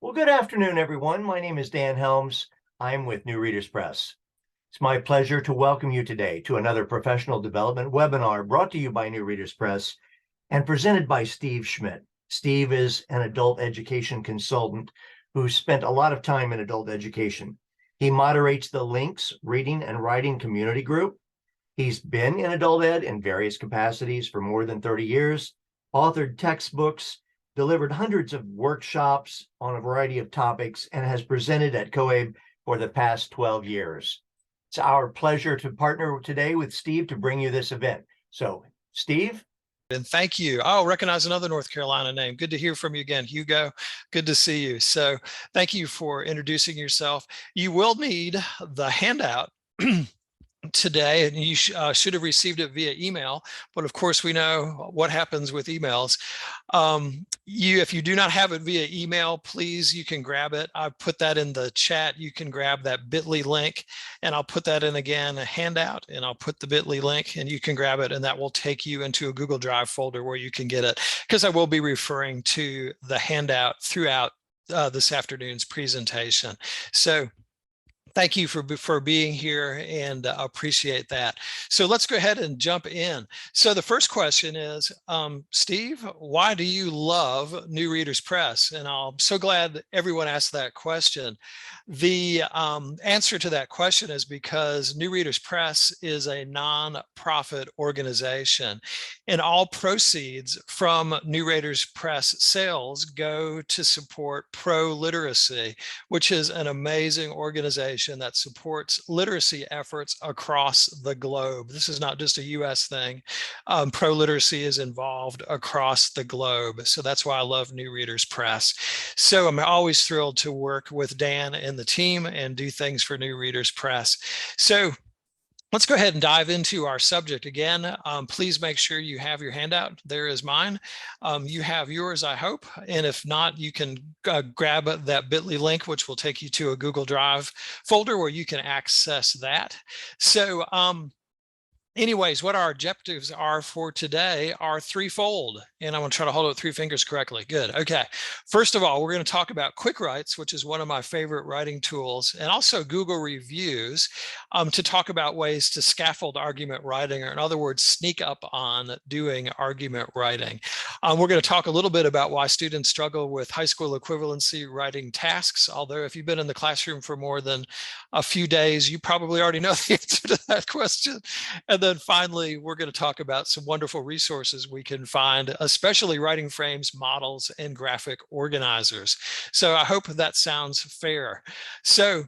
Well, good afternoon, everyone. My name is Dan Helms. I'm with New Readers Press. It's my pleasure to welcome you today to another professional development webinar brought to you by New Readers Press and presented by Steve Schmidt. Steve is an adult education consultant who spent a lot of time in adult education. He moderates the Links Reading and Writing Community Group. He's been in adult ed in various capacities for more than 30 years, authored textbooks, delivered hundreds of workshops on a variety of topics, and has presented at COABE for the past 12 years. It's our pleasure to partner today with Steve to bring you this event. So, Steve? And thank you. I'll recognize another North Carolina name. Good to hear from you again, Hugo. Good to see you. So thank you for introducing yourself. You will need the handout today, and you should have received it via email, but of course we know what happens with emails. If you do not have it via email, please, you can grab it. I put that in the chat. You can grab that bit.ly link, and I'll put that in again, a handout, and I'll put the bit.ly link, and you can grab it, and that will take you into a Google Drive folder where you can get it, because I will be referring to the handout throughout this afternoon's presentation. So thank you for being here, and appreciate that. So let's go ahead and jump in. So the first question is, Steve, why do you love New Readers Press? And I'm so glad everyone asked that question. The answer to that question is because New Readers Press is a nonprofit organization, and all proceeds from New Readers Press sales go to support Pro Literacy, which is an amazing organization that supports literacy efforts across the globe. This is not just a US thing. Pro Literacy is involved across the globe. So that's why I love New Readers Press. So I'm always thrilled to work with Dan and the team and do things for New Readers Press. So let's go ahead and dive into our subject again. Please make sure you have your handout. There is mine. You have yours, I hope. And if not, you can grab that bit.ly link, which will take you to a Google Drive folder where you can access that. So anyways, what our objectives are for today are threefold, and I'm going to try to hold it with three fingers correctly. Good. Okay. First of all, we're going to talk about Quick Writes, which is one of my favorite writing tools, and also Google Reviews, to talk about ways to scaffold argument writing, or in other words, sneak up on doing argument writing. We're going to talk a little bit about why students struggle with high school equivalency writing tasks, although if you've been in the classroom for more than a few days, you probably already know the answer to that question. And then finally, we're going to talk about some wonderful resources we can find, especially writing frames, models, and graphic organizers. So I hope that sounds fair. So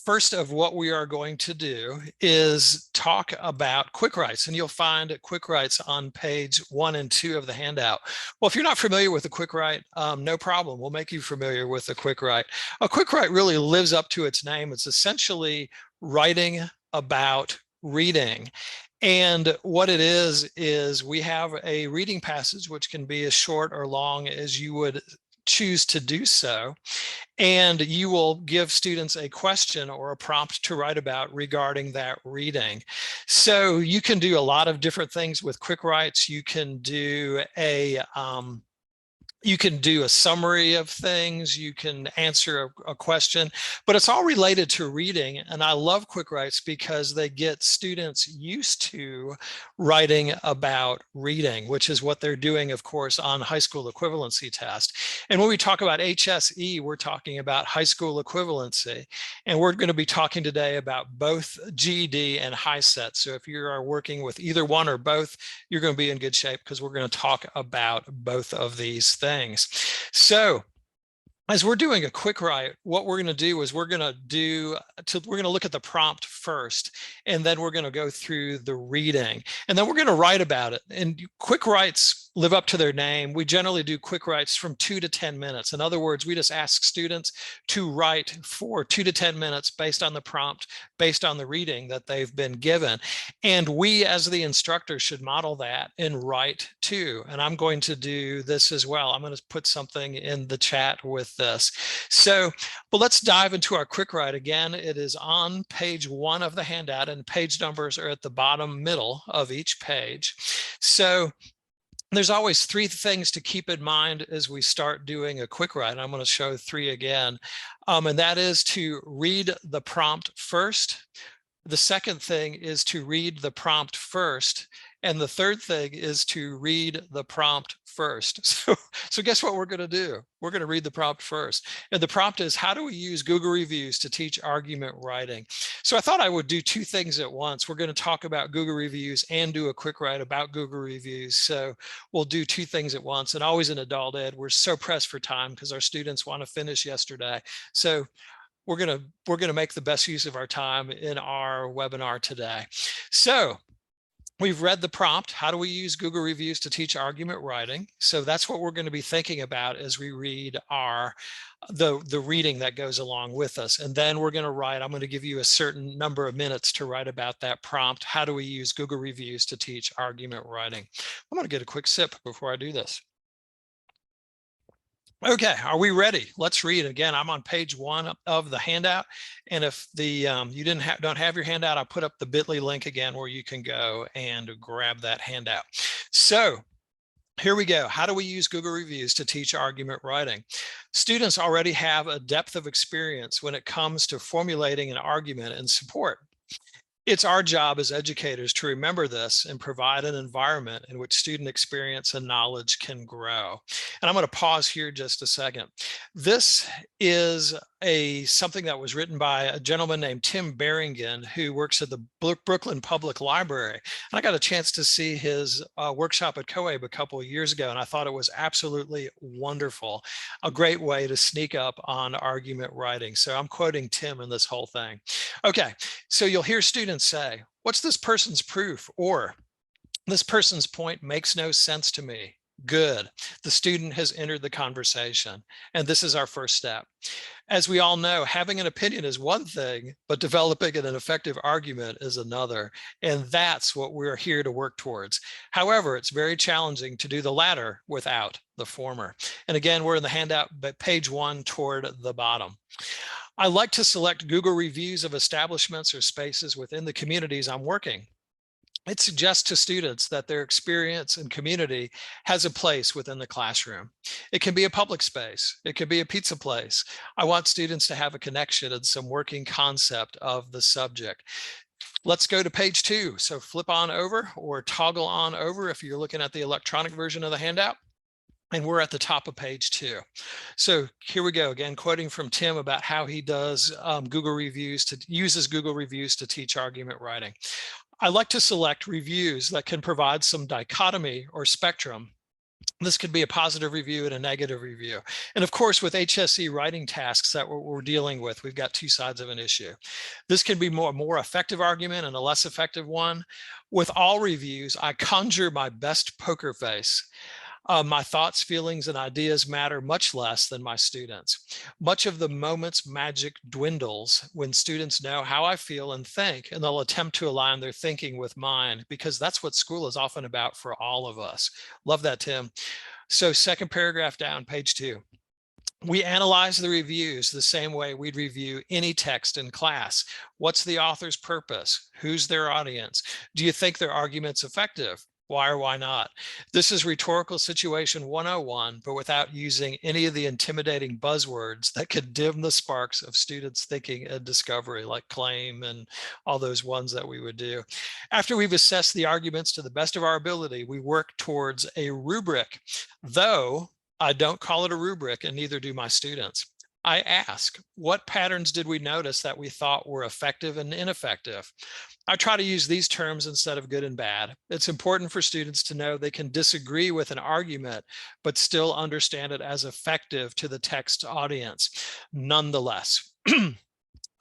first of what we are going to do is talk about Quick Writes, and you'll find Quick Writes on page 1 and 2 of the handout. Well, if you're not familiar with a Quick Write, no problem. We'll make you familiar with a Quick Write. A Quick Write really lives up to its name. It's essentially writing about reading. And what it is we have a reading passage, which can be as short or long as you would choose to do so. And you will give students a question or a prompt to write about regarding that reading. So you can do a lot of different things with Quick Writes. You can do a summary of things, you can answer a question, but it's all related to reading. And I love Quick Writes because they get students used to writing about reading, which is what they're doing, of course, on high school equivalency test. And when we talk about HSE, we're talking about high school equivalency. And we're going to be talking today about both GED and HiSET. So if you are working with either one or both, you're going to be in good shape, because we're going to talk about both of these things. So as we're doing a Quick Write, what we're going to do is we're going to look at the prompt first, and then we're going to go through the reading, and then we're going to write about it. And Quick Writes live up to their name. We generally do Quick Writes from 2 to 10 minutes. In other words, we just ask students to write for 2 to 10 minutes based on the prompt, based on the reading that they've been given. And we, as the instructor, should model that and write too. And I'm going to do this as well. I'm going to put something in the chat with this. So, but let's dive into our Quick Write. Again, it is on page 1 of the handout, and page numbers are at the bottom middle of each page. So There's always three things to keep in mind as we start doing a quick write. I'm going to show three again, and that is to read the prompt first. The second thing is to read the prompt first. And the third thing is to read the prompt first. So guess what we're going to do? We're going to read the prompt first. And the prompt is, how do we use Google Reviews to teach argument writing? So I thought I would do two things at once. We're going to talk about Google Reviews and do a quick write about Google Reviews. So we'll do two things at once. And always in adult ed, we're so pressed for time because our students want to finish yesterday. So we're gonna make the best use of our time in our webinar today. So we've read the prompt. How do we use Google Reviews to teach argument writing? So that's what we're going to be thinking about as we read the reading that goes along with us. And then we're going to write. I'm going to give you a certain number of minutes to write about that prompt. How do we use Google Reviews to teach argument writing? I'm going to get a quick sip before I do this. Okay, are we ready? Let's read again. I'm on page 1 of the handout, and if you don't have your handout, I'll put up the bit.ly link again where you can go and grab that handout. So here we go. How do we use Google Reviews to teach argument writing? Students already have a depth of experience when it comes to formulating an argument and support. It's our job as educators to remember this and provide an environment in which student experience and knowledge can grow. And I'm going to pause here just a second. This is something that was written by a gentleman named Tim Berringen, who works at the Brooklyn Public Library. And I got a chance to see his workshop at COABE a couple of years ago, and I thought it was absolutely wonderful. A great way to sneak up on argument writing. So I'm quoting Tim in this whole thing. Okay, so you'll hear students say, "What's this person's proof?" Or, "This person's point makes no sense to me." Good. The student has entered the conversation, and this is our first step. As we all know, having an opinion is one thing, but developing an effective argument is another, and that's what we're here to work towards. However, it's very challenging to do the latter without the former. And again, we're in the handout, but page 1 toward the bottom. I like to select Google Reviews of establishments or spaces within the communities I'm working. It suggests to students that their experience and community has a place within the classroom. It can be a public space. It could be a pizza place. I want students to have a connection and some working concept of the subject. Let's go to page 2. So flip on over or toggle on over if you're looking at the electronic version of the handout. And we're at the top of page 2. So here we go again, quoting from Tim about how he does uses Google Reviews to teach argument writing. I like to select reviews that can provide some dichotomy or spectrum. This could be a positive review and a negative review. And of course, with HSE writing tasks that we're dealing with, we've got two sides of an issue. This can be a more effective argument and a less effective one. With all reviews, I conjure my best poker face. My thoughts, feelings, and ideas matter much less than my students. Much of the moment's magic dwindles when students know how I feel and think, and they'll attempt to align their thinking with mine, because that's what school is often about for all of us. Love that, Tim. So second paragraph down, page 2. We analyze the reviews the same way we'd review any text in class. What's the author's purpose? Who's their audience? Do you think their argument's effective? Why or why not? This is rhetorical situation 101, but without using any of the intimidating buzzwords that could dim the sparks of students' thinking and discovery, like claim and all those ones that we would do. After we've assessed the arguments to the best of our ability, we work towards a rubric, though I don't call it a rubric, and neither do my students. I ask, what patterns did we notice that we thought were effective and ineffective? I try to use these terms instead of good and bad. It's important for students to know they can disagree with an argument, but still understand it as effective to the text audience. Nonetheless,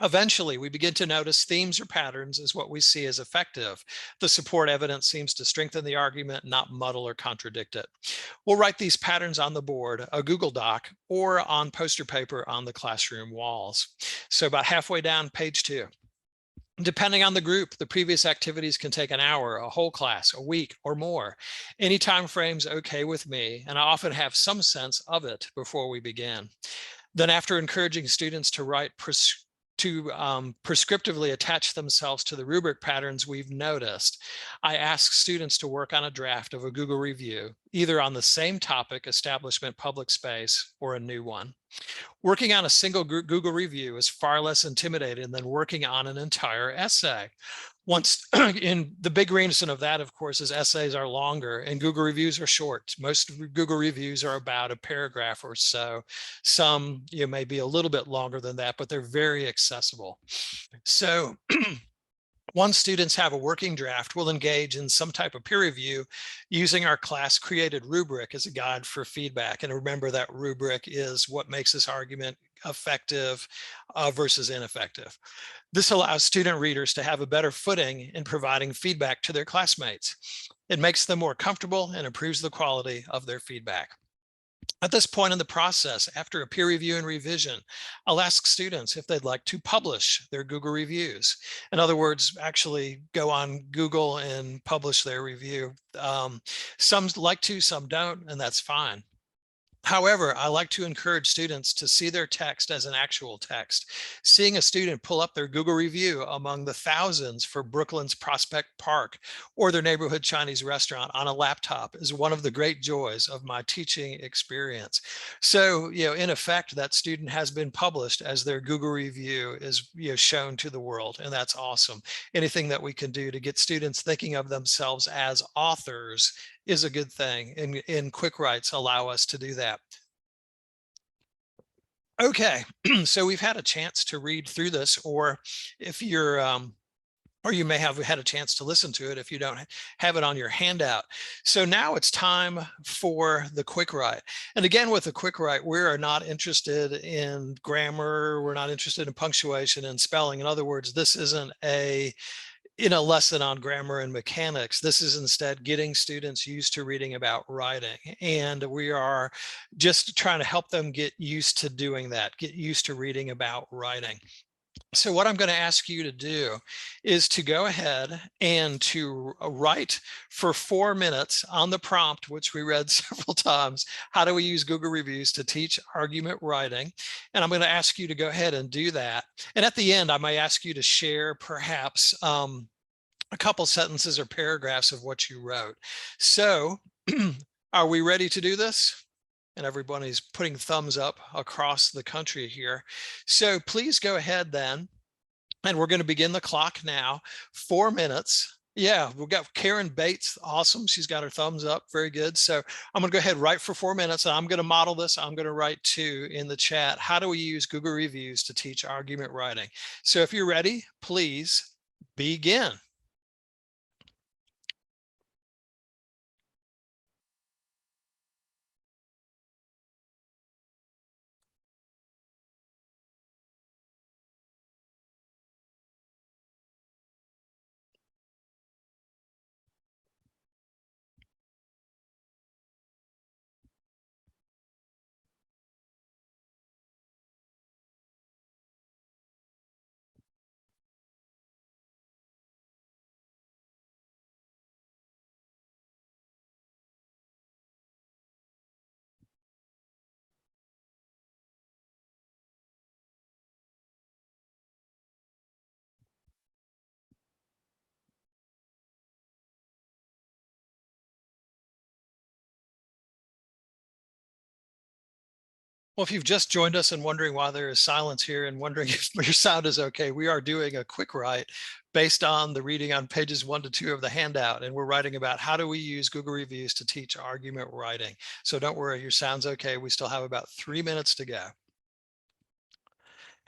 eventually, we begin to notice themes or patterns as what we see as effective. The support evidence seems to strengthen the argument, not muddle or contradict it. We'll write these patterns on the board, a Google Doc, or on poster paper on the classroom walls. So about halfway down page 2. Depending on the group, the previous activities can take an hour, a whole class, a week, or more. Any time frame's okay with me, and I often have some sense of it before we begin. Then after encouraging students to write prescriptively attach themselves to the rubric patterns we've noticed, I ask students to work on a draft of a Google review, either on the same topic, establishment, public space, or a new one. Working on a single Google review is far less intimidating than working on an entire essay. Once in the big reason of that, of course, is essays are longer and Google reviews are short. Most Google reviews are about a paragraph or so. Some may be a little bit longer than that, but they're very accessible. So once students have a working draft, we'll engage in some type of peer review using our class created rubric as a guide for feedback. And remember that rubric is what makes this argument effective versus ineffective. This allows student readers to have a better footing in providing feedback to their classmates. It makes them more comfortable and improves the quality of their feedback. At this point in the process, after a peer review and revision, I'll ask students if they'd like to publish their Google reviews. In other words, actually go on Google and publish their review. Some like to, some don't, and that's fine. However, I like to encourage students to see their text as an actual text. Seeing a student pull up their Google review among the thousands for Brooklyn's Prospect Park or their neighborhood Chinese restaurant on a laptop is one of the great joys of my teaching experience. So, in effect, that student has been published as their Google review is shown to the world, and that's awesome. Anything that we can do to get students thinking of themselves as authors is a good thing, and quick writes allow us to do that. Okay, so we've had a chance to read through this, or if you're or you may have had a chance to listen to it if you don't have it on your handout. So now it's time for the quick write. And again, with the quick write, we are not interested in grammar, we're not interested in punctuation and spelling. In other words, this isn't in a lesson on grammar and mechanics. This is instead getting students used to reading about writing. And we are just trying to help them get used to doing that, get used to reading about writing. So what I'm going to ask you to do is to go ahead and to write for 4 minutes on the prompt, which we read several times. How do we use Google reviews to teach argument writing? And I'm going to ask you to go ahead and do that. And at the end, I may ask you to share perhaps a couple sentences or paragraphs of what you wrote. So are we ready to do this? And everybody's putting thumbs up across the country here. So please go ahead then. And we're going to begin the clock now. 4 minutes. Yeah, we've got Karen Bates. Awesome. She's got her thumbs up. Very good. So I'm going to go ahead and write for 4 minutes. And I'm going to model this. I'm going to write too in the chat. How do we use Google reviews to teach argument writing? So if you're ready, please begin. Well, if you've just joined us and wondering why there is silence here and wondering if your sound is okay, we are doing a quick write based on the reading on pages 1 to 2 of the handout. And we're writing about how do we use Google reviews to teach argument writing. So don't worry, your sound's okay. We still have about 3 minutes to go.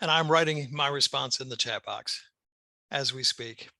And I'm writing my response in the chat box as we speak.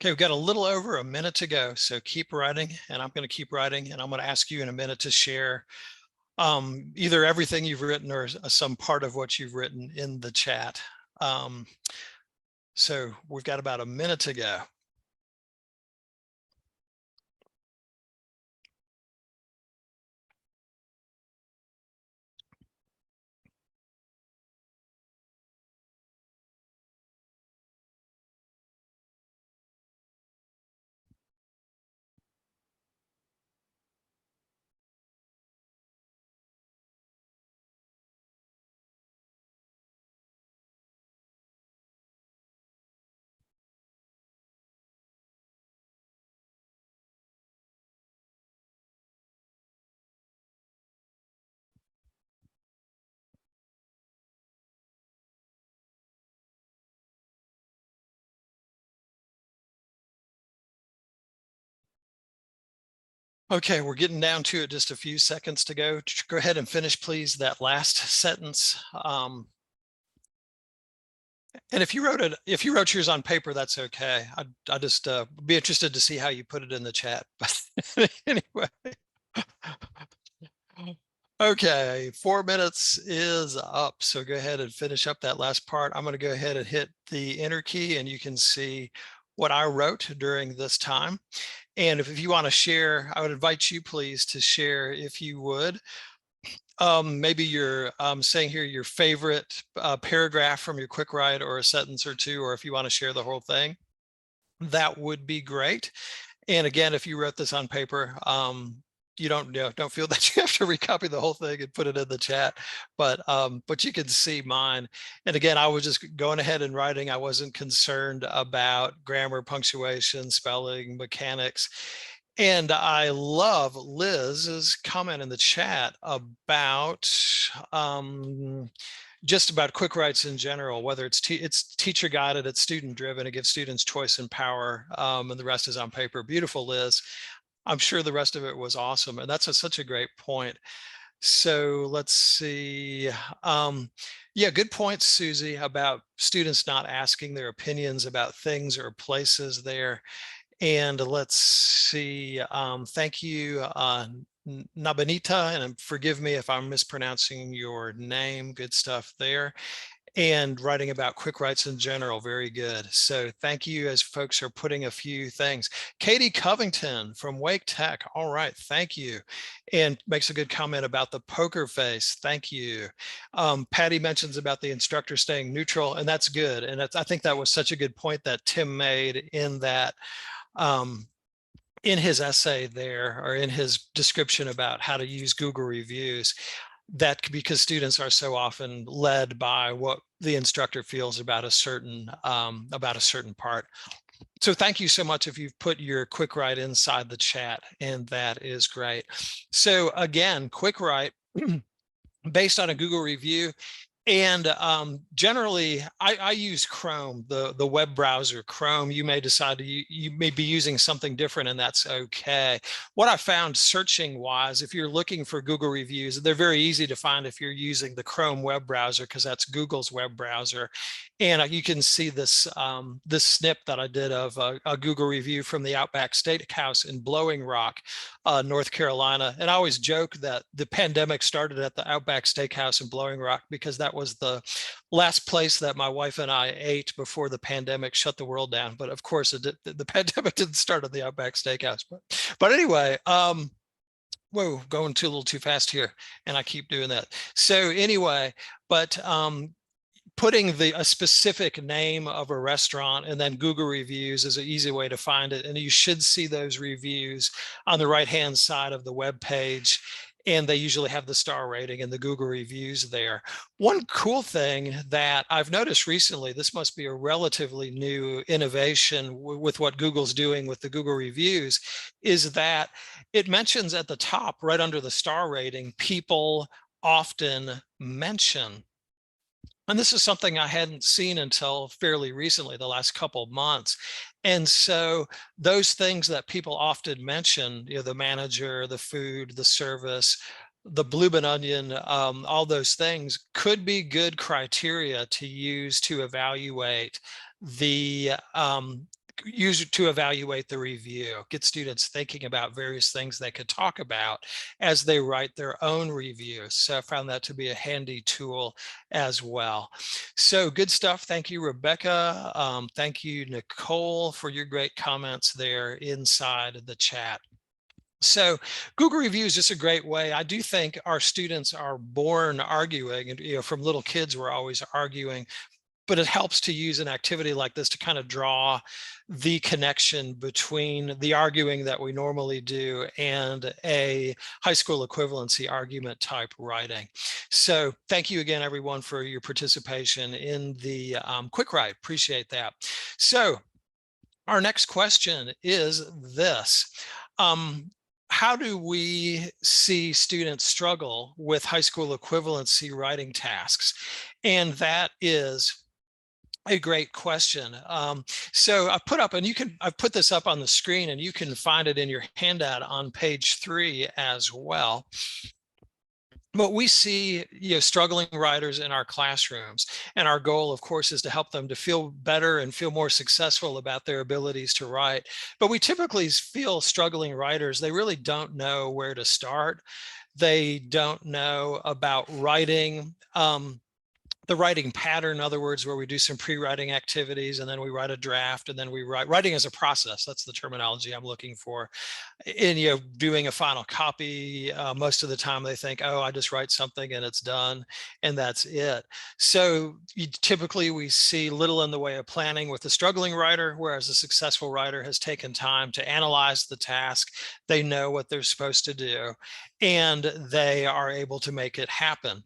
Okay, we've got a little over a minute to go, so keep writing, and I'm going to keep writing, and I'm going to ask you in a minute to share either everything you've written or some part of what you've written in the chat. So we've got about a minute to go. Okay, we're getting down to it, just a few seconds to go. Go ahead and finish, please, that last sentence. And if you wrote yours on paper, that's okay. I just be interested to see how you put it in the chat. But anyway, okay, 4 minutes is up. So go ahead and finish up that last part. I'm going to go ahead and hit the enter key, and you can see what I wrote during this time. And if you want to share, I would invite you, please, to share, if you would. Maybe you're saying here your favorite paragraph from your quick write, or a sentence or two, or if you want to share the whole thing, that would be great. And again, if you wrote this on paper, you don't feel that you have to recopy the whole thing and put it in the chat, but you can see mine. And again, I was just going ahead and writing. I wasn't concerned about grammar, punctuation, spelling, mechanics. And I love Liz's comment in the chat about just about quick writes in general, whether it's teacher guided, it's student driven, it gives students choice and power, and the rest is on paper. Beautiful, Liz. I'm sure the rest of it was awesome, and that's such a great point. So let's see. Yeah, good point, Susie, about students not asking their opinions about things or places there. And let's see, thank you, Nabanita, and forgive me if I'm mispronouncing your name. Good stuff there. And writing about quick writes in general, very good. So thank you, as folks are putting a few things. Katie Covington from Wake Tech, all right, thank you. And makes a good comment about the poker face, thank you. Patty mentions about the instructor staying neutral, and that's good. And I think that was such a good point that Tim made in that, in his essay there, or in his description about how to use Google reviews, that because students are so often led by what the instructor feels about a certain part. So thank you so much if you've put your quick write inside the chat, and that is great. So again, quick write based on a Google review. And generally, I use Chrome, the web browser, Chrome. You may decide you may be using something different, and that's okay. What I found searching wise, if you're looking for Google reviews, they're very easy to find if you're using the Chrome web browser, because that's Google's web browser. And you can see this this snip that I did of a Google review from the Outback Steakhouse in Blowing Rock, North Carolina. And I always joke that the pandemic started at the Outback Steakhouse in Blowing Rock, because that was the last place that my wife and I ate before the pandemic shut the world down. But of course, the pandemic didn't start at the Outback Steakhouse. But anyway, whoa, going a little too fast here, and I keep doing that. So anyway, but putting a specific name of a restaurant and then Google reviews is an easy way to find it. And you should see those reviews on the right-hand side of the web page. And they usually have the star rating and the Google reviews there. One cool thing that I've noticed recently, this must be a relatively new innovation with what Google's doing with the Google reviews, is that it mentions at the top, right under the star rating, people often mention. And this is something I hadn't seen until fairly recently, the last couple of months. And so those things that people often mention, the manager, the food, the service, the bloomin' onion, all those things could be good criteria to use to evaluate the use it to evaluate the review, get students thinking about various things they could talk about as they write their own reviews. So I found that to be a handy tool as well. So good stuff. Thank you, Rebecca. Thank you, Nicole, for your great comments there inside the chat. So Google review is just a great way. I do think our students are born arguing, and from little kids, we're always arguing, but it helps to use an activity like this to kind of draw the connection between the arguing that we normally do and a high school equivalency argument type writing. So thank you again, everyone, for your participation in the quick write. Appreciate that. So our next question is this. How do we see students struggle with high school equivalency writing tasks? And that is a great question. So I put up, and I've put this up on the screen, and you can find it in your handout on page 3 as well. But we see, struggling writers in our classrooms, and our goal, of course, is to help them to feel better and feel more successful about their abilities to write. But we typically feel struggling writers, they really don't know where to start. They don't know about writing. The writing pattern, in other words, where we do some pre-writing activities and then we write a draft, and then we writing as a process. That's the terminology I'm looking for. And doing a final copy, most of the time they think, oh, I just write something and it's done and that's it. So typically we see little in the way of planning with the struggling writer, whereas a successful writer has taken time to analyze the task. They know what they're supposed to do, and they are able to make it happen.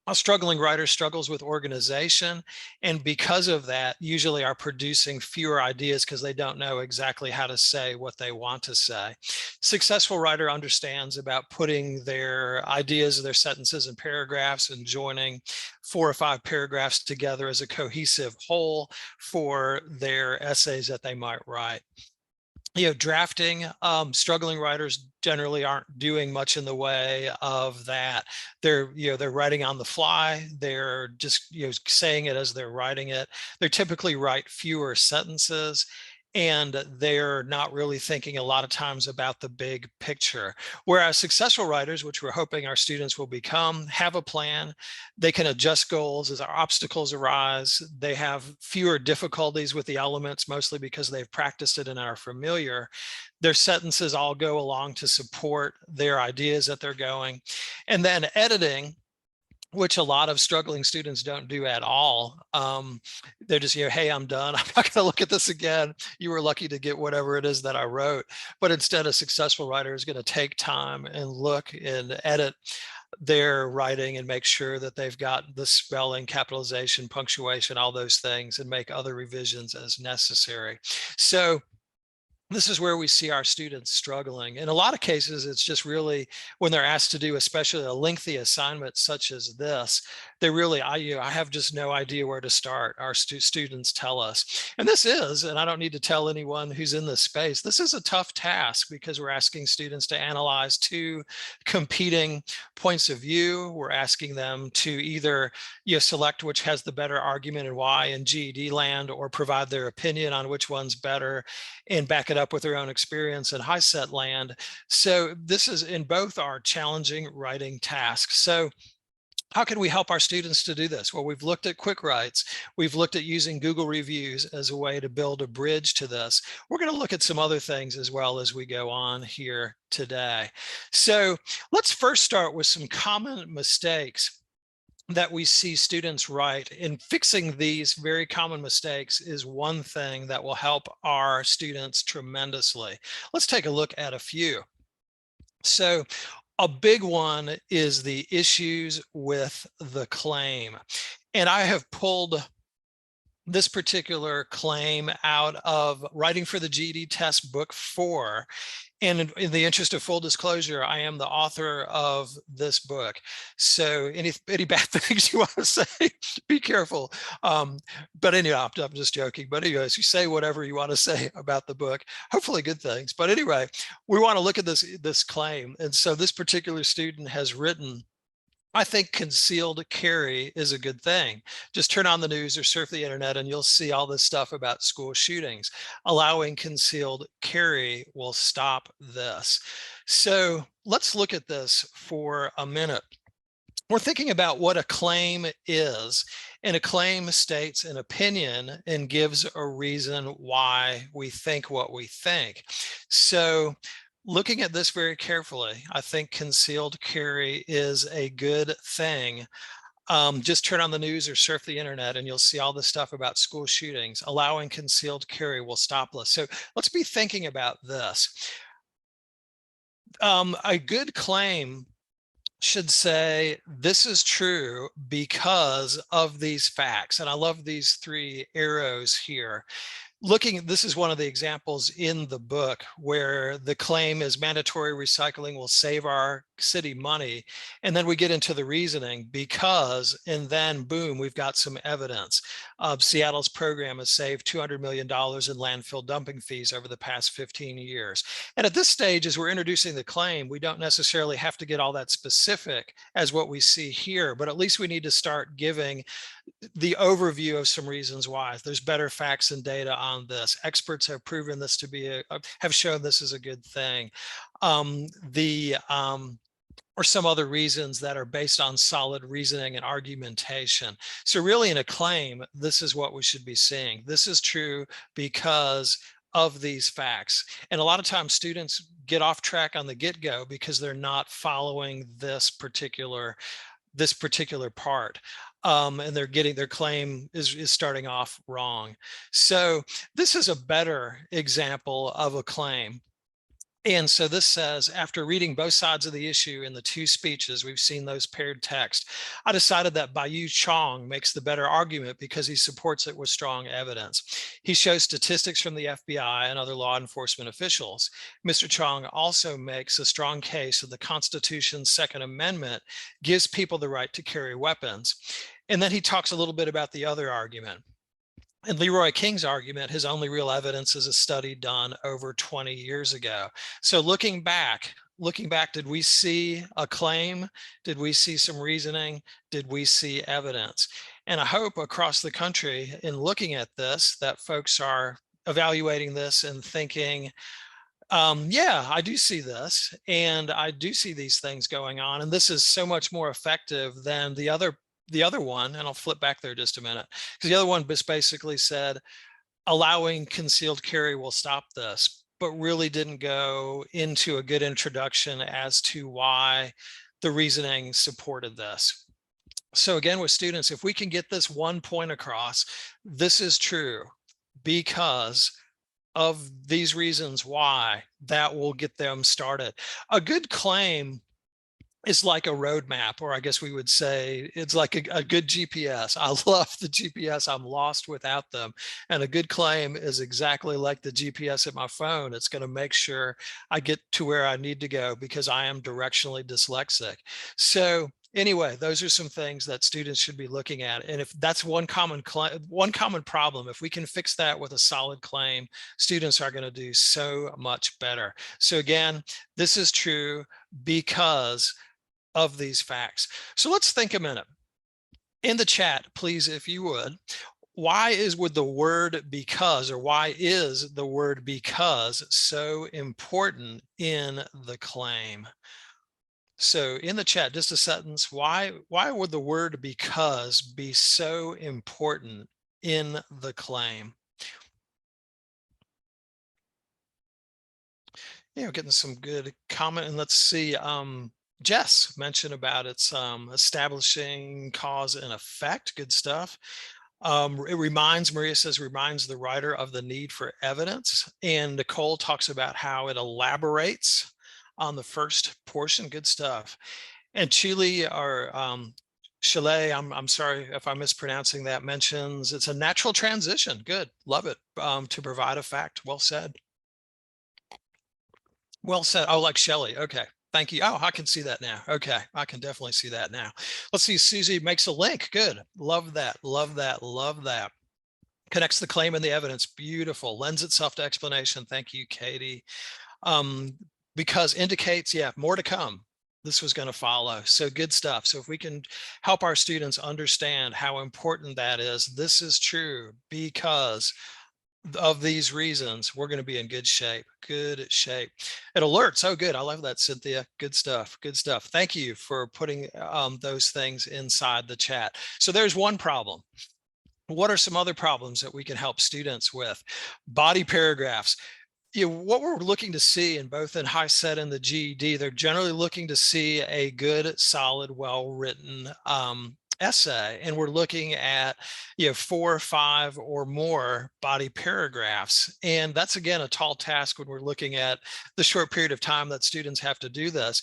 A struggling writer struggles with organization, and because of that, usually are producing fewer ideas because they don't know exactly how to say what they want to say. Successful writer understands about putting their ideas, their sentences and paragraphs, and joining 4 or 5 paragraphs together as a cohesive whole for their essays that they might write. Drafting, struggling writers generally aren't doing much in the way of that. They're writing on the fly. They're just saying it as they're writing it. They typically write fewer sentences, and they're not really thinking a lot of times about the big picture. Whereas successful writers, which we're hoping our students will become, have a plan. They can adjust goals as our obstacles arise. They have fewer difficulties with the elements, mostly because they've practiced it and are familiar. Their sentences all go along to support their ideas that they're going. And then editing, which a lot of struggling students don't do at all. They're just, hey, I'm done. I'm not going to look at this again. You were lucky to get whatever it is that I wrote. But instead, a successful writer is going to take time and look and edit their writing and make sure that they've got the spelling, capitalization, punctuation, all those things, and make other revisions as necessary. So this is where we see our students struggling. In a lot of cases, it's just really when they're asked to do especially a lengthy assignment such as this, they really, I have just no idea where to start, our students tell us. And this is, and I don't need to tell anyone who's in this space, this is a tough task because we're asking students to analyze 2 competing points of view. We're asking them to either select which has the better argument and why in GED land, or provide their opinion on which one's better and back it up with their own experience in HiSET land. So this is in both our challenging writing tasks. So how can we help our students to do this? Well, we've looked at quick writes. We've looked at using Google reviews as a way to build a bridge to this. We're going to look at some other things as well as we go on here today. So let's first start with some common mistakes that we see students write. In fixing these very common mistakes is one thing that will help our students tremendously. Let's take a look at a few. So a big one is the issues with the claim. And I have pulled this particular claim out of Writing for the GED Test Book 4. And in the interest of full disclosure, I am the author of this book. So any bad things you want to say, be careful. But anyway, I'm just joking. But anyways, you say whatever you want to say about the book, hopefully good things. But anyway, we want to look at this claim. And so this particular student has written I think concealed carry is a good thing. Just turn on the news or surf the internet and you'll see all this stuff about school shootings. Allowing concealed carry will stop this. So let's look at this for a minute. We're thinking about what a claim is, and a claim states an opinion and gives a reason why we think what we think. So looking at this very carefully, I think concealed carry is a good thing. Just turn on the news or surf the internet and you'll see all this stuff about school shootings. Allowing concealed carry will stop this. So let's be thinking about this. A good claim should say, this is true because of these facts. And I love these three arrows here. This is one of the examples in the book where the claim is mandatory recycling will save our city money. And then we get into the reasoning because, and then boom, we've got some evidence. Seattle's program has saved $200 million in landfill dumping fees over the past 15 years. And at this stage, as we're introducing the claim, we don't necessarily have to get all that specific as what we see here, but at least we need to start giving the overview of some reasons why. There's better facts and data on this. Experts have proven this to be have shown this is a good thing. Or some other reasons that are based on solid reasoning and argumentation. So really in a claim, this is what we should be seeing. This is true because of these facts. And a lot of times students get off track on the get-go because they're not following this particular part. And they're getting their claim is starting off wrong. So this is a better example of a claim. And so this says, after reading both sides of the issue in the two speeches, we've seen those paired text, I decided that Bayu Chong makes the better argument because he supports it with strong evidence. He shows statistics from the FBI and other law enforcement officials. Mr. Chong also makes a strong case that the Constitution's Second Amendment gives people the right to carry weapons. And then he talks a little bit about the other argument. And Leroy King's argument, his only real evidence is a study done over 20 years ago. So looking back, did we see a claim? Did we see some reasoning? Did we see evidence? And I hope across the country in looking at this, that folks are evaluating this and thinking, yeah, I do see this, and I do see these things going on. And this is so much more effective than the other one, and I'll flip back there just a minute, because the other one just basically said allowing concealed carry will stop this, but really didn't go into a good introduction as to why the reasoning supported this. So again, with students, if we can get this one point across, this is true because of these reasons why, that will get them started. A good claim is like a roadmap, or I guess we would say it's like a good GPS. I love the GPS. I'm lost without them. And a good claim is exactly like the GPS at my phone. It's going to make sure I get to where I need to go because I am directionally dyslexic. So anyway, those are some things that students should be looking at. And if that's one common problem, if we can fix that with a solid claim, students are going to do so much better. So again, this is true because of these facts. So let's think a minute. In the chat, please, if you would, why is the word because so important in the claim? So in the chat, just a sentence, why would the word because be so important in the claim? Yeah, we're getting some good comment, and let's see. Jess mentioned about its establishing cause and effect. Good stuff. Maria says, reminds the writer of the need for evidence. And Nicole talks about how it elaborates on the first portion. Good stuff. And Chile, or Chalet, I'm sorry if I'm mispronouncing that, mentions it's a natural transition. Good. Love it. To provide a fact. Well said. Well said. Oh, like Shelley. Okay. Thank you. Oh, I can see that now. Okay. I can definitely see that now. Let's see. Susie makes a link. Good. Love that. Love that. Love that. Connects the claim and the evidence. Beautiful. Lends itself to explanation. Thank you, Katie. Because indicates, yeah, more to come. this was going to follow. So good stuff. So if we can help our students understand how important that is, this is true because of these reasons, we're going to be in good shape. Good shape. It alerts. Oh, good. I love that, Cynthia. Good stuff. Good stuff. Thank you for putting those things inside the chat. So there's one problem. What are some other problems that we can help students with? Body paragraphs. What we're looking to see in both in HiSET and the GED, they're generally looking to see a good, solid, well-written essay, and we're looking at 4 or 5 or more body paragraphs, and that's again a tall task when we're looking at the short period of time that students have to do this.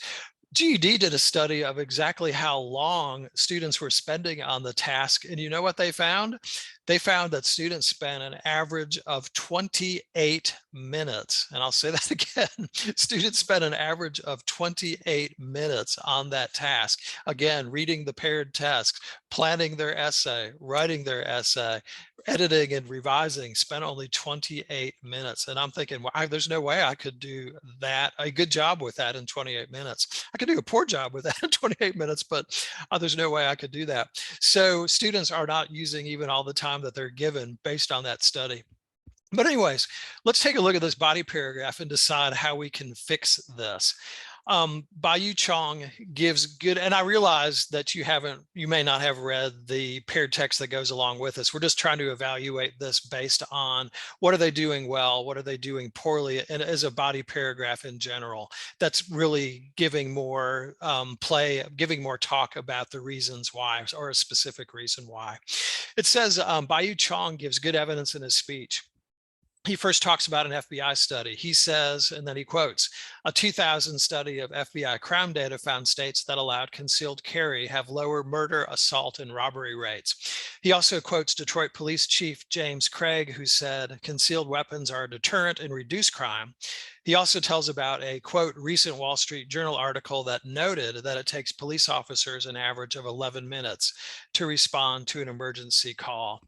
GED did a study of exactly how long students were spending on the task, and you know what they found? They found that students spent an average of 28 minutes. And I'll say that again, students spent an average of 28 minutes on that task. Again, reading the paired tasks, planning their essay, writing their essay, editing and revising, spent only 28 minutes. And I'm thinking, well, there's no way I could do that, a good job with that in 28 minutes. I could do a poor job with that in 28 minutes, but there's no way I could do that. So students are not using even all the time that they're given based on that study. But anyways, let's take a look at this body paragraph and decide how we can fix this. Bayu Chong gives good, and I realize that you may not have read the paired text that goes along with this. We're just trying to evaluate this based on what are they doing well, what are they doing poorly, and as a body paragraph in general, that's really giving more giving more talk about the reasons why, or a specific reason why. It says Bayu Chong gives good evidence in his speech. He first talks about an FBI study. He says, and then he quotes, a 2000 study of FBI crime data found states that allowed concealed carry have lower murder, assault, and robbery rates. He also quotes Detroit Police Chief James Craig, who said concealed weapons are a deterrent and reduce crime. He also tells about a, quote, recent Wall Street Journal article that noted that it takes police officers an average of 11 minutes to respond to an emergency call.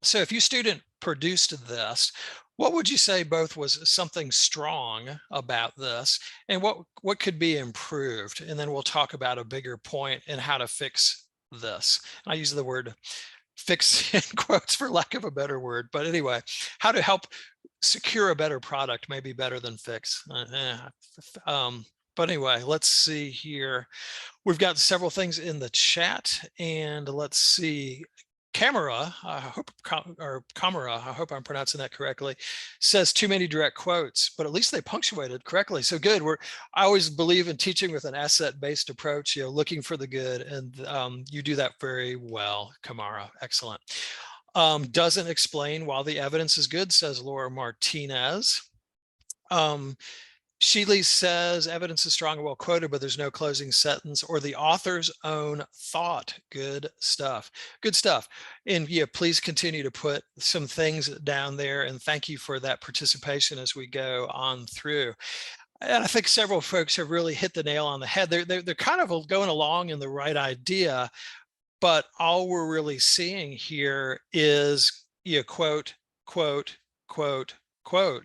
So if you student produced this, what would you say both was something strong about this and what could be improved? And then we'll talk about a bigger point and how to fix this. I use the word fix in quotes for lack of a better word, but anyway, how to help secure a better product, maybe better than fix. But anyway, let's see here. We've got several things in the chat, and let's see. Camera, I hope I'm pronouncing that correctly, says too many direct quotes, but at least they punctuated correctly. So good. I always believe in teaching with an asset-based approach, looking for the good, and you do that very well, Kamara. Excellent. Doesn't explain why the evidence is good, says Laura Martinez. Sheely says evidence is strong and well quoted, but there's no closing sentence or the author's own thought. Good stuff. Good stuff. And yeah, please continue to put some things down there. And thank you for that participation as we go on through. And I think several folks have really hit the nail on the head. They're kind of going along in the right idea, but all we're really seeing here is quote, quote, quote, quote.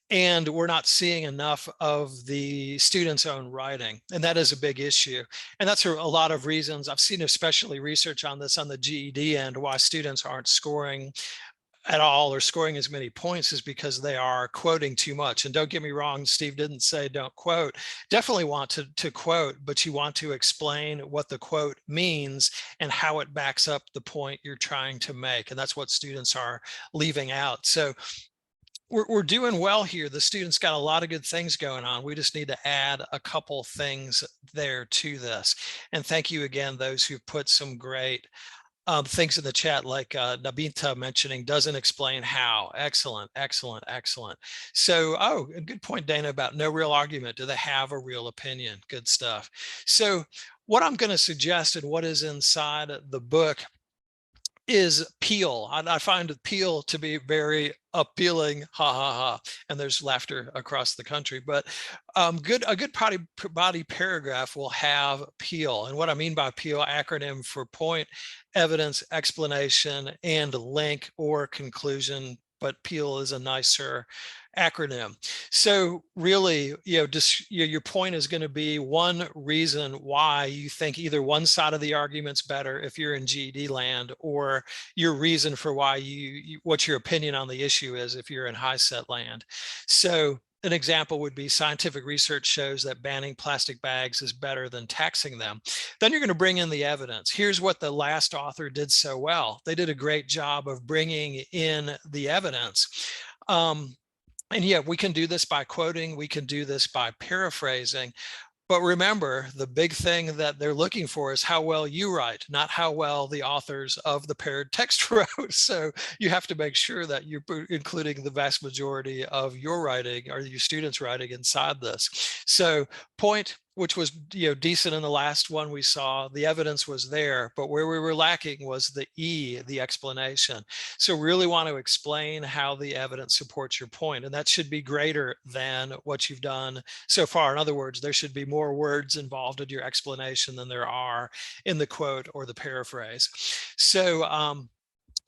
And we're not seeing enough of the student's own writing. And that is a big issue. And that's a lot of reasons. I've seen especially research on this on the GED end, why students aren't scoring at all or scoring as many points is because they are quoting too much. And don't get me wrong, Steve didn't say don't quote. Definitely want to quote, but you want to explain what the quote means and how it backs up the point you're trying to make. And that's what students are leaving out. So we're doing well here. The students got a lot of good things going on. We just need to add a couple things there to this. And thank you again, those who put some great things in the chat, like Nabita mentioning doesn't explain how. Excellent, excellent, excellent. So, a good point, Dana, about no real argument. Do they have a real opinion? Good stuff. So what I'm going to suggest and what is inside the book is Peel. I find Peel to be very appealing, ha ha ha, and there's laughter across the country. But a good body paragraph will have Peel, and what I mean by Peel, acronym for point, evidence, explanation, and link or conclusion. But Peel is a nicer acronym. So really, just your point is going to be one reason why you think either one side of the argument's better if you're in GED land, or your reason for why what your opinion on the issue is if you're in HiSET land. So an example would be scientific research shows that banning plastic bags is better than taxing them. Then you're going to bring in the evidence. Here's what the last author did so well. They did a great job of bringing in the evidence. And yeah, we can do this by quoting, we can do this by paraphrasing. But remember, the big thing that they're looking for is how well you write, not how well the authors of the paired text wrote. So you have to make sure that you're including the vast majority of your writing or your students' writing inside this. So point, which was decent in the last one we saw, the evidence was there, but where we were lacking was the E, the explanation. So really want to explain how the evidence supports your point, and that should be greater than what you've done so far. In other words, there should be more words involved in your explanation than there are in the quote or the paraphrase. So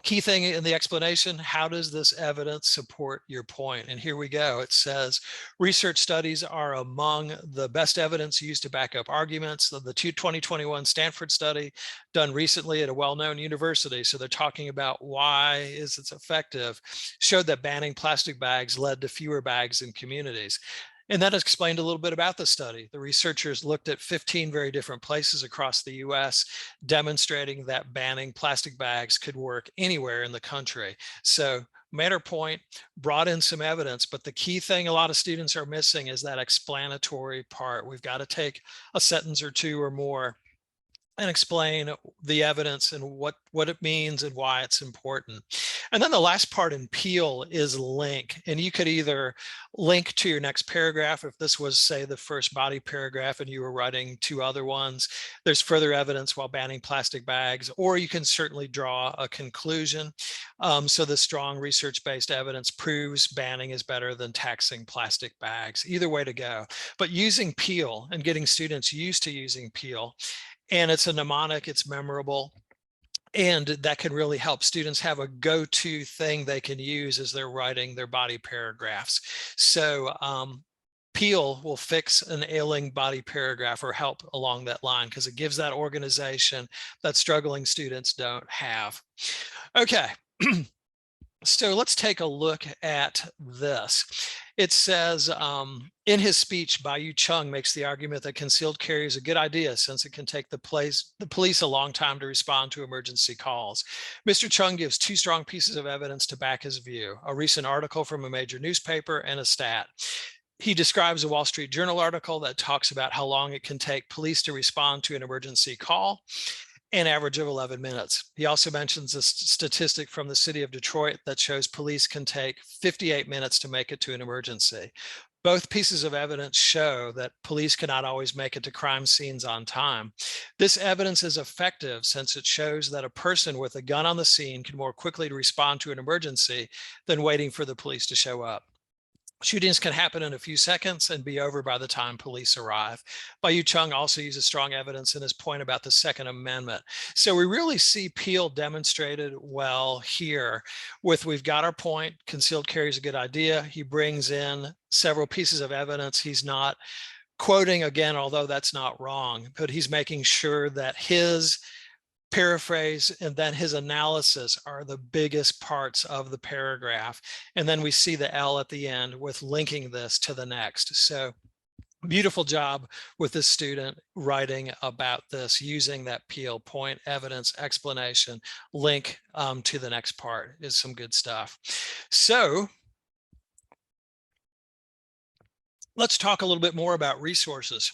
key thing in the explanation, how does this evidence support your point? And here we go. It says, research studies are among the best evidence used to back up arguments. The 2021 Stanford study done recently at a well-known university, so they're talking about why is it effective, showed that banning plastic bags led to fewer bags in communities. And that explained a little bit about the study. The researchers looked at 15 very different places across the US, demonstrating that banning plastic bags could work anywhere in the country. So matter point, brought in some evidence, but the key thing a lot of students are missing is that explanatory part. We've got to take a sentence or two or more and explain the evidence and what it means and why it's important. And then the last part in Peel is link. And you could either link to your next paragraph. If this was, say, the first body paragraph and you were writing two other ones, there's further evidence while banning plastic bags, or you can certainly draw a conclusion. So the strong research-based evidence proves banning is better than taxing plastic bags. Either way to go. But using Peel and getting students used to using Peel, and it's a mnemonic, it's memorable, and that can really help students have a go-to thing they can use as they're writing their body paragraphs. So Peel will fix an ailing body paragraph or help along that line because it gives that organization that struggling students don't have. Okay. So let's take a look at this. It says, in his speech, Bayu Chung makes the argument that concealed carry is a good idea since it can take the police a long time to respond to emergency calls. Mr. Chung gives two strong pieces of evidence to back his view, a recent article from a major newspaper and a stat. He describes a Wall Street Journal article that talks about how long it can take police to respond to an emergency call, an average of 11 minutes. He also mentions a statistic from the city of Detroit that shows police can take 58 minutes to make it to an emergency. Both pieces of evidence show that police cannot always make it to crime scenes on time. This evidence is effective since it shows that a person with a gun on the scene can more quickly respond to an emergency than waiting for the police to show up. Shootings can happen in a few seconds and be over by the time police arrive. Bayu Chung also uses strong evidence in his point about the Second Amendment. So we really see Peel demonstrated well here with, we've got our point, concealed carry is a good idea. He brings in several pieces of evidence. He's not quoting again, although that's not wrong, but he's making sure that his paraphrase and then his analysis are the biggest parts of the paragraph. And then we see the L at the end with linking this to the next. So beautiful job with this student writing about this, using that Peel point, evidence, explanation, link to the next part is some good stuff. So let's talk a little bit more about resources.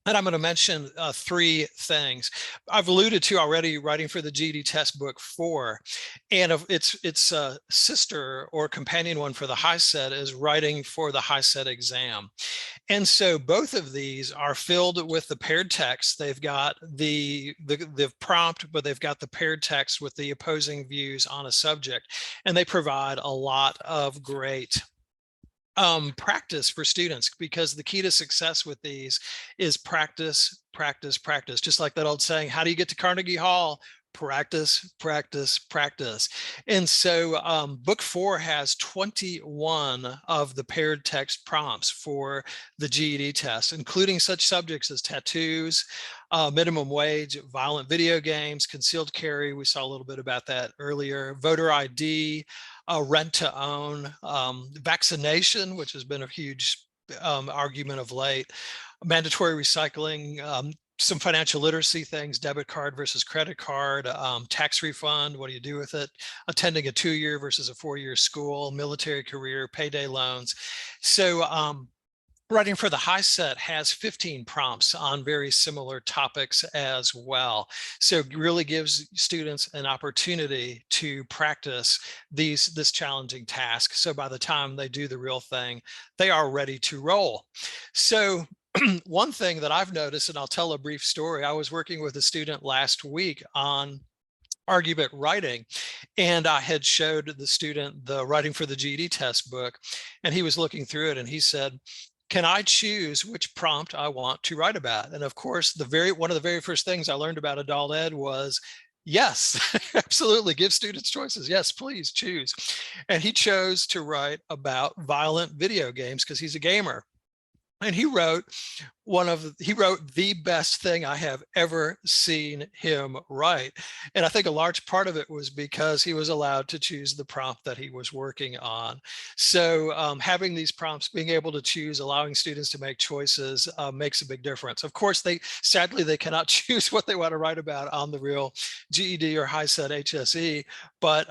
And I'm going to mention three things. I've alluded to already writing for the GED test book 4, and its sister or companion one for the HiSET is writing for the HiSET exam. And so both of these are filled with the paired text. They've got the prompt, but they've got the paired text with the opposing views on a subject, and they provide a lot of great practice for students, because the key to success with these is practice, practice, practice. Just like that old saying, how do you get to Carnegie Hall? practice, practice, practice. And so book 4 has 21 of the paired text prompts for the GED test, including such subjects as tattoos, minimum wage, violent video games, concealed carry. We saw a little bit about that earlier, voter ID, rent to own, vaccination, which has been a huge argument of late, mandatory recycling, some financial literacy things, debit card versus credit card, tax refund, what do you do with it, attending a 2-year versus a 4-year school, military career, payday loans. So writing for the HiSET has 15 prompts on very similar topics as well. So it really gives students an opportunity to practice this challenging task. So by the time they do the real thing, they are ready to roll. So one thing that I've noticed, and I'll tell a brief story. I was working with a student last week on argument writing, and I had showed the student the writing for the GED test book, and he was looking through it and he said, can I choose which prompt I want to write about? And of course, one of the very first things I learned about adult ed was, yes, absolutely, give students choices. Yes, please choose. And he chose to write about violent video games because he's a gamer. And he wrote the best thing I have ever seen him write. And I think a large part of it was because he was allowed to choose the prompt that he was working on. So having these prompts, being able to choose, allowing students to make choices makes a big difference. Of course, sadly, they cannot choose what they want to write about on the real GED or HiSET HSE, but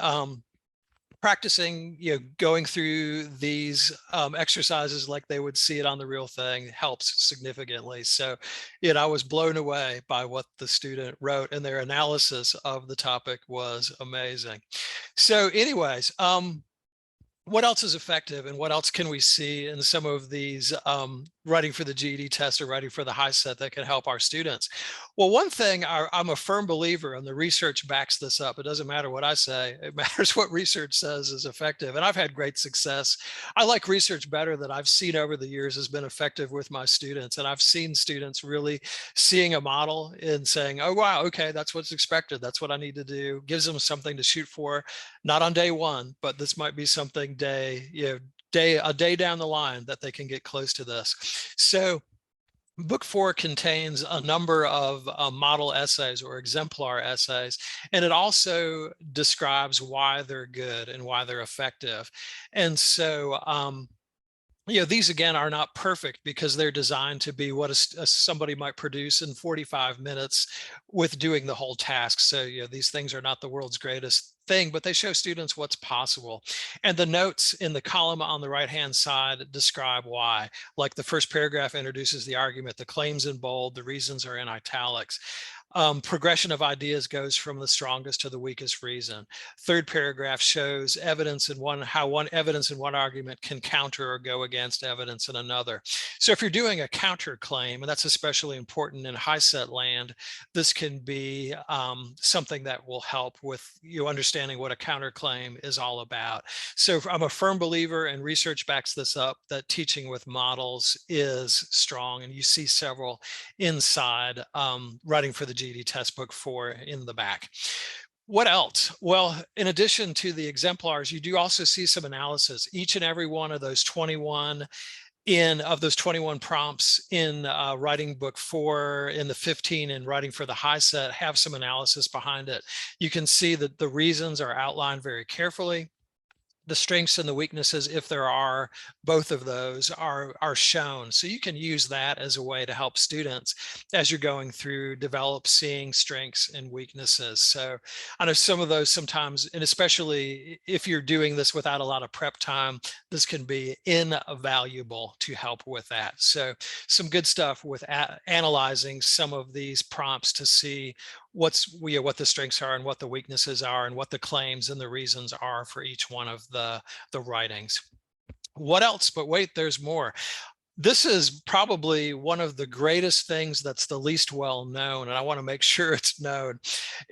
practicing, going through these exercises like they would see it on the real thing helps significantly. So, I was blown away by what the student wrote, and their analysis of the topic was amazing. So anyways, what else is effective, and what else can we see in some of these writing for the GED test or writing for the HiSET that can help our students? Well, one thing I'm a firm believer, and the research backs this up. It doesn't matter what I say. It matters what research says is effective. And I've had great success. I like research better that I've seen over the years has been effective with my students. And I've seen students really seeing a model and saying, oh, wow, okay, that's what's expected. That's what I need to do. Gives them something to shoot for, not on day one, but this might be something a day down the line that they can get close to this. So book 4 contains a number of model essays or exemplar essays, and it also describes why they're good and why they're effective. And so these again are not perfect because they're designed to be what somebody might produce in 45 minutes with doing the whole task. So these things are not the world's greatest thing, but they show students what's possible. And the notes in the column on the right-hand side describe why. Like the first paragraph introduces the argument, the claims in bold, the reasons are in italics. Progression of ideas goes from the strongest to the weakest reason. Third paragraph shows evidence in how evidence in one argument can counter or go against evidence in another. So if you're doing a counterclaim, and that's especially important in HiSET land, this can be something that will help with you understanding what a counterclaim is all about. So I'm a firm believer, and research backs this up, that teaching with models is strong, and you see several inside writing for the GED test book 4 in the back. What else? Well, in addition to the exemplars, you do also see some analysis. Each and every one of those 21 prompts in writing book 4, in the 15 in writing for the HiSET, have some analysis behind it. You can see that the reasons are outlined very carefully. The strengths and the weaknesses, if there are, both of those are shown. So you can use that as a way to help students as you're going through, develop seeing strengths and weaknesses. So I know some of those sometimes, and especially if you're doing this without a lot of prep time, this can be invaluable to help with that. So some good stuff with analyzing some of these prompts to see what the strengths are and what the weaknesses are and what the claims and the reasons are for each one of the writings. What else? But wait, there's more. This is probably one of the greatest things that's the least well known, and I want to make sure it's known.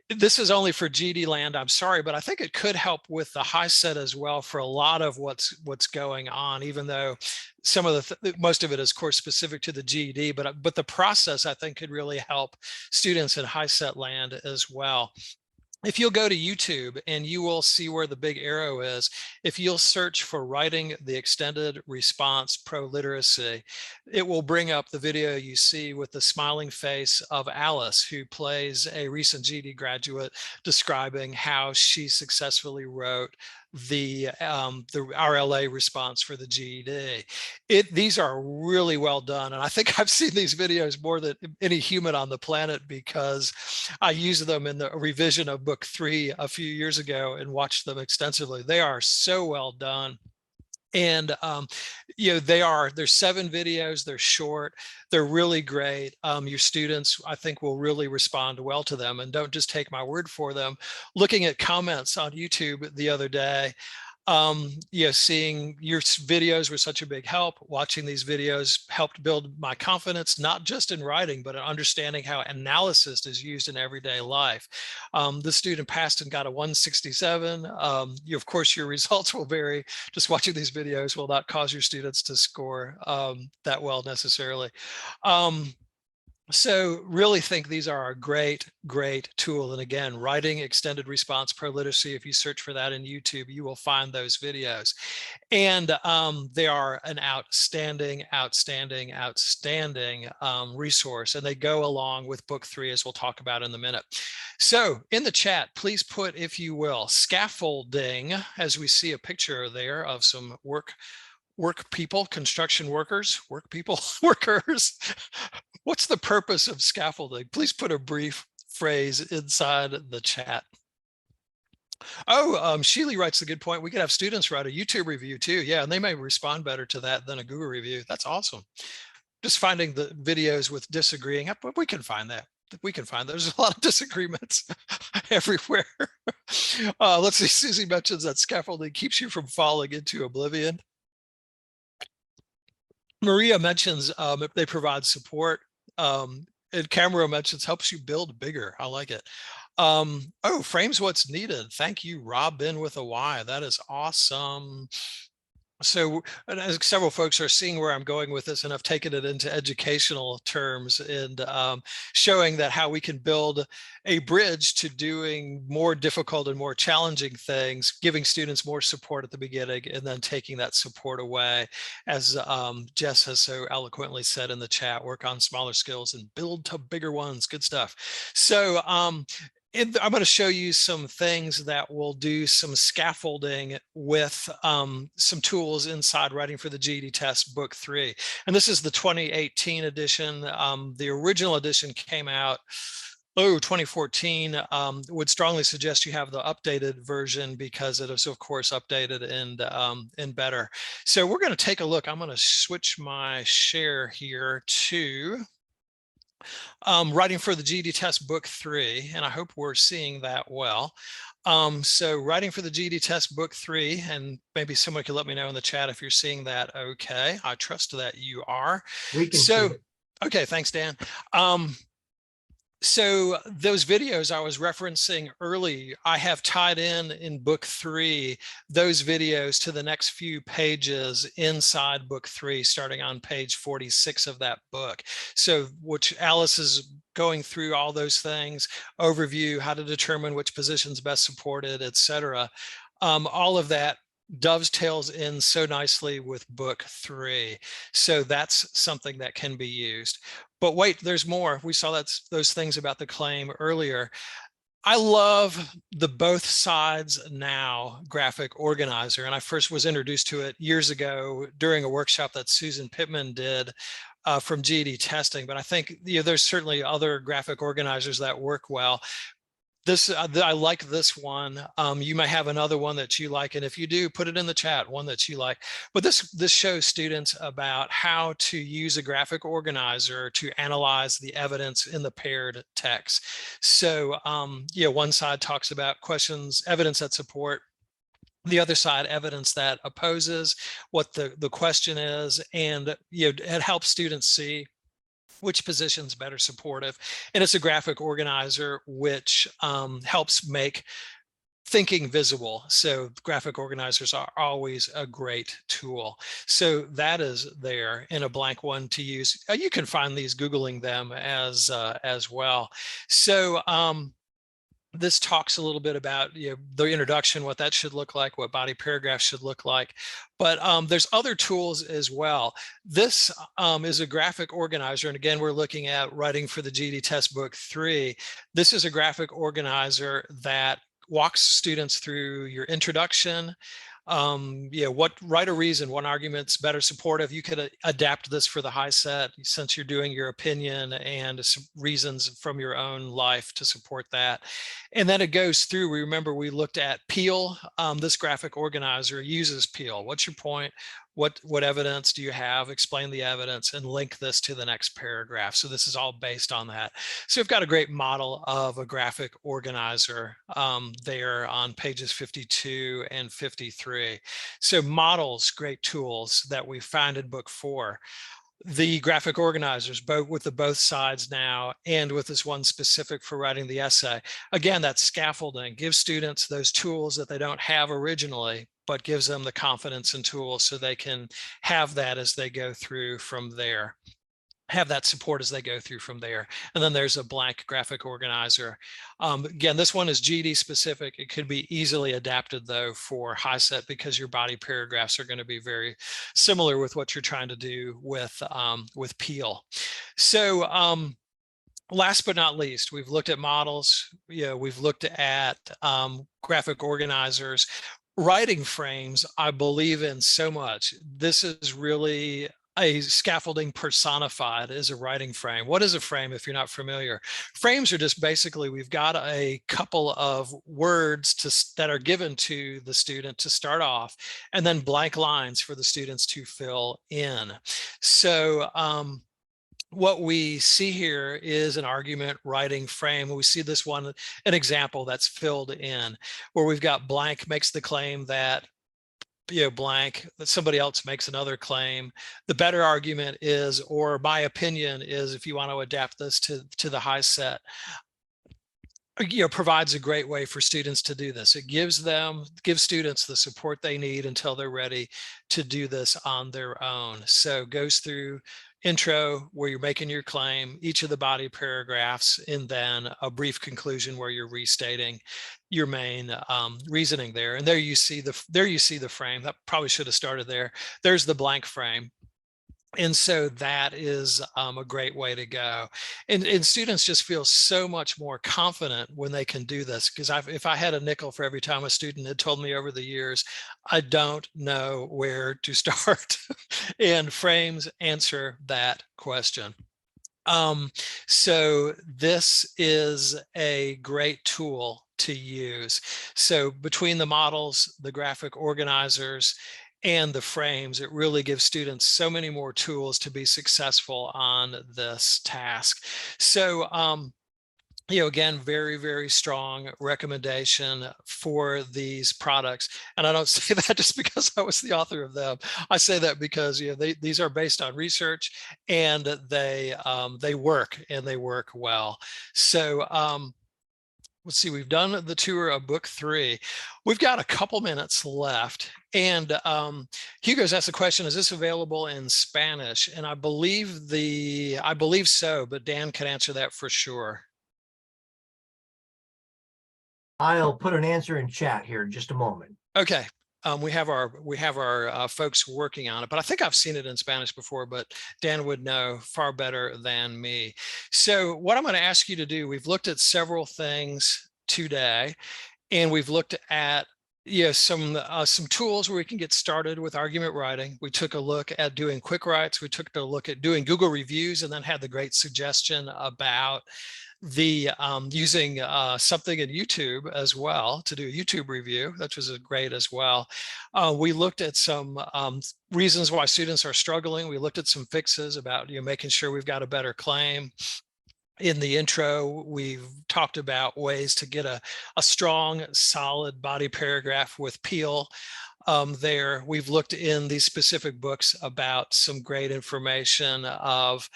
This is only for GED land, I'm sorry, but I think it could help with the HiSET as well for a lot of what's going on, even though some of most of it is course specific to the GED, but the process I think could really help students in HiSET land as well. if you'll go to YouTube and you will see where the big arrow is, if you'll search for writing the extended response pro literacy, it will bring up the video you see with the smiling face of Alice, who plays a recent GED graduate describing how she successfully wrote the RLA response for the GED. These are really well done. And I think I've seen these videos more than any human on the planet because I used them in the revision of book 3 a few years ago and watched them extensively. They are so well done. And there's 7 videos, they're short, they're really great. Your students, I think, will really respond well to them, and don't just take my word for them. Looking at comments on YouTube the other day, seeing your videos were such a big help. Watching these videos helped build my confidence, not just in writing, but in understanding how analysis is used in everyday life. The student passed and got a 167. Of course, your results will vary. Just watching these videos will not cause your students to score that well necessarily. So really think these are a great, great tool. And again, writing extended response pro literacy, if you search for that in YouTube, you will find those videos. And they are an outstanding, outstanding, outstanding resource. And they go along with book 3, as we'll talk about in a minute. So in the chat, please put, if you will, scaffolding, as we see a picture there of some work people, construction workers, workers. What's the purpose of scaffolding? Please put a brief phrase inside the chat. Oh, Sheely writes a good point. We could have students write a YouTube review too. Yeah, and they may respond better to that than a Google review. That's awesome. Just finding the videos with disagreeing, we can find that. We can find there's a lot of disagreements everywhere. Let's see, Susie mentions that scaffolding keeps you from falling into oblivion. Maria mentions they provide support. And Camero mentions helps you build bigger. I like it. Oh, frames what's needed. Thank you, Robin with a Y. That is awesome. So as several folks are seeing where I'm going with this, and I've taken it into educational terms and showing that how we can build a bridge to doing more difficult and more challenging things, giving students more support at the beginning and then taking that support away. As Jess has so eloquently said in the chat, work on smaller skills and build to bigger ones. Good stuff. So I'm going to show you some things that will do some scaffolding with some tools inside Writing for the GED Test Book 3. And this is the 2018 edition. The original edition came out 2014. Would strongly suggest you have the updated version because it is, of course, updated and better. So we're going to take a look. I'm going to switch my share here to Writing for the GED Test Book 3, and I hope we're seeing that well. So Writing for the GED Test Book 3, and maybe someone could let me know in the chat if you're seeing that. Okay, I trust that you are. We can see it. Okay, thanks, Dan. So those videos I was referencing early, I have tied in book 3, those videos to the next few pages inside book 3, starting on page 46 of that book. So which Alice is going through all those things, overview, how to determine which positions best supported, etc. All of that dovetails in so nicely with book 3. So that's something that can be used. But wait, there's more. We saw those things about the claim earlier. I love the Both Sides Now graphic organizer. And I first was introduced to it years ago during a workshop that Susan Pittman did from GED testing. But I think there's certainly other graphic organizers that work well. I like this one. You may have another one that you like, and if you do, put it in the chat, one that you like. But this shows students about how to use a graphic organizer to analyze the evidence in the paired text. So one side talks about questions, evidence that support. The other side, evidence that opposes what the question is, and it helps students see which position's better supportive. And it's a graphic organizer which helps make thinking visible. So graphic organizers are always a great tool. So that is there in a blank one to use. You can find these Googling them as well. So This talks a little bit about the introduction, what that should look like, what body paragraphs should look like. But there's other tools as well. This is a graphic organizer. And again, we're looking at writing for the GED test book 3. This is a graphic organizer that walks students through your introduction. What right or reason, one argument's better supportive. You could adapt this for the HiSET since you're doing your opinion and some reasons from your own life to support that. And then it goes through, remember we looked at Peel. This graphic organizer uses Peel. What's your point? What evidence do you have? Explain the evidence and link this to the next paragraph. So this is all based on that. So we've got a great model of a graphic organizer there on pages 52 and 53. So models, great tools that we found in book 4. The graphic organizers, both with the both sides now and with this one specific for writing the essay. Again, that scaffolding gives students those tools that they don't have originally, but gives them the confidence and tools so they can have that as they go through from there. Have that support as they go through from there. And then there's a blank graphic organizer. Again, this one is GED specific. It could be easily adapted though for HiSET because your body paragraphs are going to be very similar with what you're trying to do with Peel. So last but not least, we've looked at models. We've looked at graphic organizers. Writing frames, I believe in so much. This is really a scaffolding personified as a writing frame. What is a frame if you're not familiar? Frames are just basically, we've got a couple of words that are given to the student to start off, and then blank lines for the students to fill in. So what we see here is an argument writing frame. We see this one, an example that's filled in, where we've got blank makes the claim that blank, that somebody else makes another claim. The better argument is, or my opinion is, if you want to adapt this to the HiSET, provides a great way for students to do this. It gives students the support they need until they're ready to do this on their own. So goes through intro where you're making your claim, each of the body paragraphs, and then a brief conclusion where you're restating your main reasoning there. And there you see the frame. That probably should have started there. There's the blank frame. And so that is a great way to go. And students just feel so much more confident when they can do this. Because if I had a nickel for every time a student had told me over the years, I don't know where to start. And frames answer that question. So this is a great tool to use. So between the models, the graphic organizers, and the frames, it really gives students so many more tools to be successful on this task. So again, very, very strong recommendation for these products. And I don't say that just because I was the author of them. I say that because these are based on research, and they work, and they work well. So let's see, we've done the tour of book 3. We've got a couple minutes left. And Hugo's asked the question, is this available in Spanish? And I believe so, but Dan can answer that for sure. I'll put an answer in chat here in just a moment. Okay. We have our folks working on it, but I think I've seen it in Spanish before, but Dan would know far better than me. So what I'm going to ask you to do, we've looked at several things today, and we've looked at some tools where we can get started with argument writing. We took a look at doing quick writes. We took a look at doing Google reviews, and then had the great suggestion about the using something in YouTube as well to do a YouTube review, which was great as well. We looked at some reasons why students are struggling. We looked at some fixes about making sure we've got a better claim. In the intro, we've talked about ways to get a strong, solid body paragraph with Peel. There, we've looked in these specific books about some great information of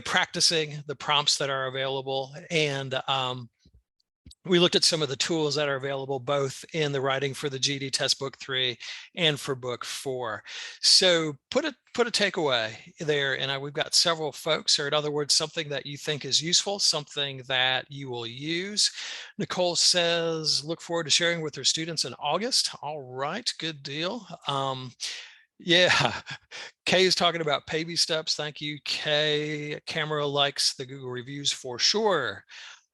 practicing the prompts that are available, and we looked at some of the tools that are available both in the writing for the GED test book 3 and for book 4. So put a takeaway there, and we've got several folks, or in other words, something that you think is useful, something that you will use. Nicole says, look forward to sharing with her students in August. All right, good deal. Yeah, Kay is talking about baby steps. Thank you, Kay. Camera likes the Google reviews for sure.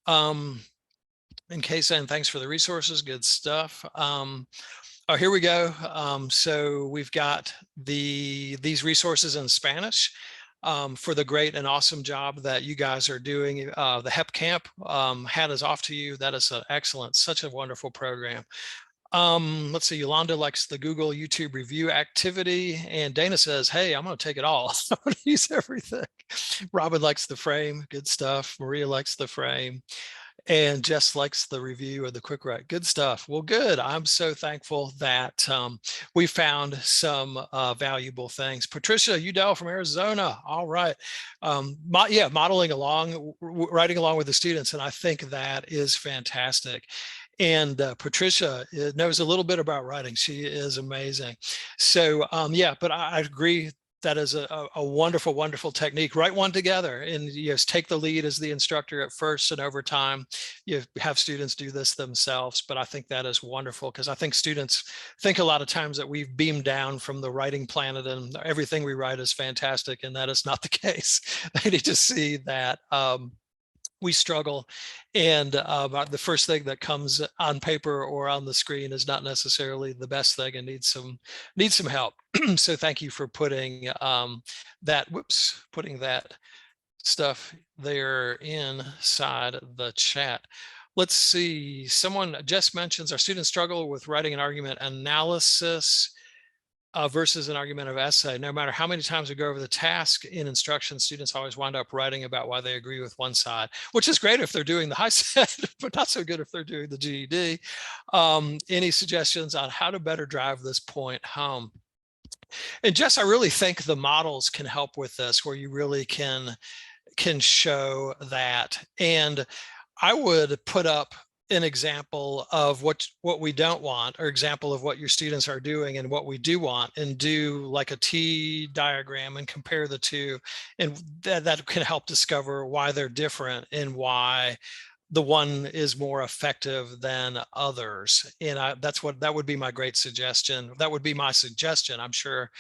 And Kay saying, thanks for the resources. Good stuff. Oh, here we go. So we've got these resources in Spanish for the great and awesome job that you guys are doing. The HEP camp, hat is off to you. That is excellent, such a wonderful program. Let's see, Yolanda likes the Google YouTube review activity, and Dana says, hey, I'm going to take it all. I'm going to use everything. Robin likes the frame. Good stuff. Maria likes the frame. And Jess likes the review of the quick write. Good stuff. Well, good. I'm so thankful that we found some valuable things. Patricia Udell from Arizona. All right. Modeling along, writing along with the students. And I think that is fantastic. And Patricia knows a little bit about writing. She is amazing. So but I agree. That is a wonderful, wonderful technique. Write one together and take the lead as the instructor at first, and over time, you have students do this themselves. But I think that is wonderful, because I think students think a lot of times that we've beamed down from the writing planet and everything we write is fantastic, and that is not the case. They need to see that we struggle, and the first thing that comes on paper or on the screen is not necessarily the best thing and needs some help. So thank you for putting putting that stuff there inside the chat. Let's see, someone just mentions our students struggle with writing an argument analysis versus an argumentative essay. No matter how many times we go over the task in instruction, students always wind up writing about why they agree with one side, which is great if they're doing the HiSET, but not so good if they're doing the GED. Any suggestions on how to better drive this point home? And Jess, I really think the models can help with this, where you really can show that. And I would put up an example of what we don't want, or example of what your students are doing and what we do want, and do like a T diagram and compare the two. And that can help discover why they're different and why the one is more effective than others. And that would be my great suggestion. That would be my suggestion. I'm sure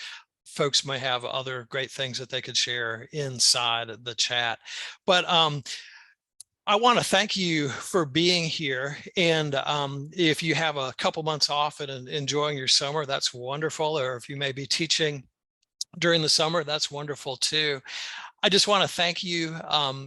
folks may have other great things that they could share inside the chat. But I want to thank you for being here. And if you have a couple months off and enjoying your summer, that's wonderful. Or if you may be teaching during the summer, that's wonderful too. I just want to thank you,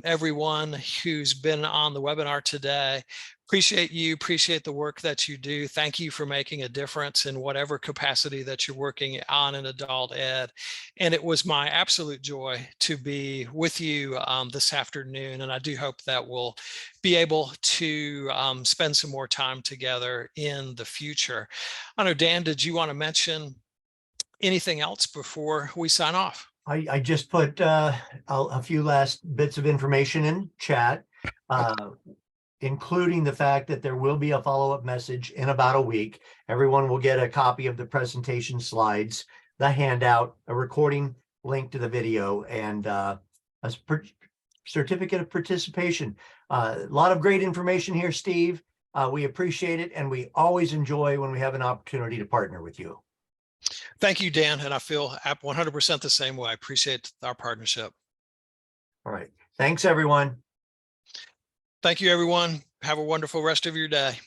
everyone who's been on the webinar today. Appreciate you, appreciate the work that you do. Thank you for making a difference in whatever capacity that you're working on in adult ed. And it was my absolute joy to be with you this afternoon. And I do hope that we'll be able to spend some more time together in the future. I know, Dan, did you want to mention anything else before we sign off? I just put a few last bits of information in chat, including the fact that there will be a follow-up message in about a week. Everyone will get a copy of the presentation slides, the handout, a recording link to the video, and a certificate of participation. A lot of great information here, Steve. We appreciate it, and we always enjoy when we have an opportunity to partner with you. Thank you, Dan. And I feel 100% the same way. I appreciate our partnership. All right. Thanks, everyone. Thank you, everyone. Have a wonderful rest of your day.